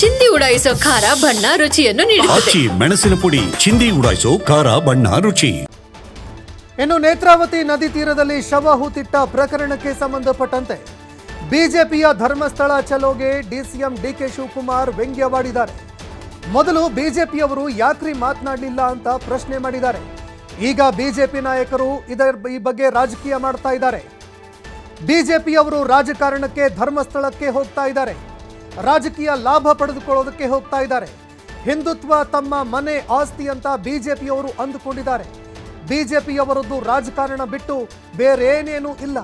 ಚಿಂದಿ ಉಡಾಯಿಸೋ ಖಾರ ಬಣ್ಣ ರುಚಿಯನ್ನು ನೀಡುತ್ತದೆ. ಮೆಣಸಿನ ಪುಡಿ ಚಿಂದಿ ಉಡಾಯಿಸೋ ಖಾರ ಬಣ್ಣ ರುಚಿ. ಇನ್ನು ನೇತ್ರಾವತಿ ನದಿ ತೀರದಲ್ಲಿ ಶವ ಹೂತಿಟ್ಟ ಪ್ರಕರಣಕ್ಕೆ ಸಂಬಂಧಪಟ್ಟಂತೆ ಬಿಜೆಪಿಯ ಧರ್ಮಸ್ಥಳ ಚಲೋಗೆ ಡಿಸಿಎಂ ಡಿಕೆ ಶಿವಕುಮಾರ್ ವ್ಯಂಗ್ಯವಾಡಿದ್ದಾರೆ. ಮೊದಲು ಬಿಜೆಪಿಯವರು ಯಾಕ್ರಿ ಮಾತನಾಡಲಿಲ್ಲ ಅಂತ ಪ್ರಶ್ನೆ ಮಾಡಿದ್ದಾರೆ. ಈಗ ಬಿಜೆಪಿ ನಾಯಕರು ಈ ಬಗ್ಗೆ ರಾಜಕೀಯ ಮಾಡ್ತಾ ಇದ್ದಾರೆ. ಬಿಜೆಪಿಯವರು ರಾಜಕಾರಣಕ್ಕೆ ಧರ್ಮಸ್ಥಳಕ್ಕೆ ಹೋಗ್ತಾ ಇದ್ದಾರೆ, ರಾಜಕೀಯ ಲಾಭ ಪಡೆದುಕೊಳ್ಳೋದಕ್ಕೆ ಹೋಗ್ತಾ ಇದ್ದಾರೆ. ಹಿಂದುತ್ವ ತಮ್ಮ ಮನೆ ಆಸ್ತಿ ಅಂತ ಬಿಜೆಪಿಯವರು ಅಂದುಕೊಂಡಿದ್ದಾರೆ. ಬಿಜೆಪಿಯವರದ್ದು ರಾಜಕಾರಣ ಬಿಟ್ಟು ಬೇರೇನೇನೂ ಇಲ್ಲ.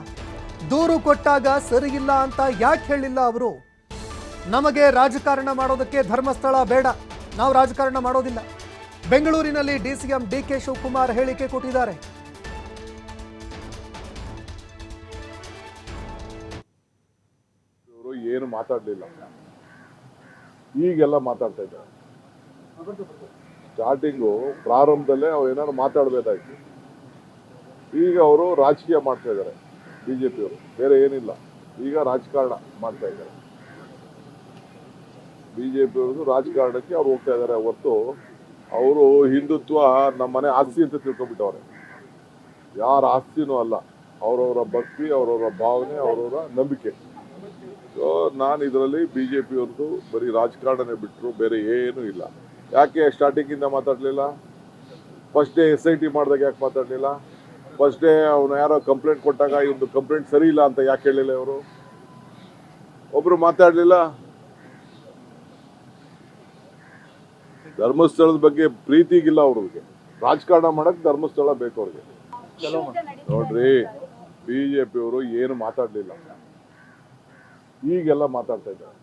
ದೂರು ಕೊಟ್ಟಾಗ ಸರಿಯಿಲ್ಲ ಅಂತ ಯಾಕೆ ಹೇಳಿಲ್ಲ ಅವರು? ನಮಗೆ ರಾಜಕಾರಣ ಮಾಡೋದಕ್ಕೆ ಧರ್ಮಸ್ಥಳ ಬೇಡ, ನಾವು ರಾಜಕಾರಣ ಮಾಡೋದಿಲ್ಲ. ಬೆಂಗಳೂರಿನಲ್ಲಿ ಡಿಸಿಎಂ ಡಿಕೆ ಶಿವಕುಮಾರ್ ಹೇಳಿಕೆ ಕೊಟ್ಟಿದ್ದಾರೆ. ಏನು ಮಾತಾಡಲಿಲ್ಲ, ಈಗೆಲ್ಲ ಮಾತಾಡ್ತಾ ಇದ್ದಾರೆ. ಸ್ಟಾರ್ಟಿಂಗು ಪ್ರಾರಂಭದಲ್ಲೇ ಅವ್ರು ಏನಾದ್ರು ಮಾತಾಡಬೇಕಾಯ್ತು. ಈಗ ಅವರು ರಾಜಕೀಯ ಮಾಡ್ತಾ ಇದ್ದಾರೆ ಬಿಜೆಪಿಯವರು, ಬೇರೆ ಏನಿಲ್ಲ. ಈಗ ರಾಜಕಾರಣ ಮಾಡ್ತಾ ಇದ್ದಾರೆ ಬಿಜೆಪಿಯವ್ರದ್ದು. ರಾಜಕಾರಣಕ್ಕೆ ಅವ್ರು ಹೋಗ್ತಾ ಇದ್ದಾರೆ ಹೊರತು ಅವರು ಹಿಂದುತ್ವ ನಮ್ಮ ಮನೆ ಆಸ್ತಿ ಅಂತ ತಿಳ್ಕೊಂಡ್ಬಿಟ್ಟವ್ರೆ. ಯಾರ ಆಸ್ತಿನೂ ಅಲ್ಲ, ಅವರವರ ಭಕ್ತಿ, ಅವರವರ ಭಾವನೆ, ಅವರವರ ನಂಬಿಕೆ. ಸೊ ನಾನು ಇದರಲ್ಲಿ ಬಿಜೆಪಿಯವ್ರದ್ದು ಬರೀ ರಾಜಕಾರಣನೇ ಬಿಟ್ಟರು ಬೇರೆ ಏನೂ ಇಲ್ಲ. ಯಾಕೆ ಸ್ಟಾರ್ಟಿಂಗಿಂದ ಮಾತಾಡಲಿಲ್ಲ? ಫಸ್ಟ್ ಡೇ SIT ಮಾಡಿದಾಗ ಯಾಕೆ ಮಾತಾಡಲಿಲ್ಲ? ಫಸ್ಟ್ ಡೇ ಅವನು ಯಾರೋ ಕಂಪ್ಲೇಂಟ್ ಕೊಟ್ಟಾಗ ಇವೊಂದು ಕಂಪ್ಲೇಂಟ್ ಸರಿ ಇಲ್ಲ ಅಂತ ಯಾಕೆ ಹೇಳಿಲ್ಲ ಅವರು? ಒಬ್ರು ಮಾತಾಡಲಿಲ್ಲ. ಧರ್ಮಸ್ಥಳದ ಬಗ್ಗೆ ಪ್ರೀತಿಗಿಲ್ಲ ಅವ್ರಿಗೆ. ರಾಜಕಾರಣ ಮಾಡಕ್ ಧರ್ಮಸ್ಥಳ ಬೇಕು ಅವ್ರಿಗೆ. ನೋಡ್ರಿ, ಬಿಜೆಪಿಯವರು ಏನು ಮಾತಾಡಲಿಲ್ಲ, ಈಗೆಲ್ಲ ಮಾತಾಡ್ತಾ ಇದ್ದಾರೆ.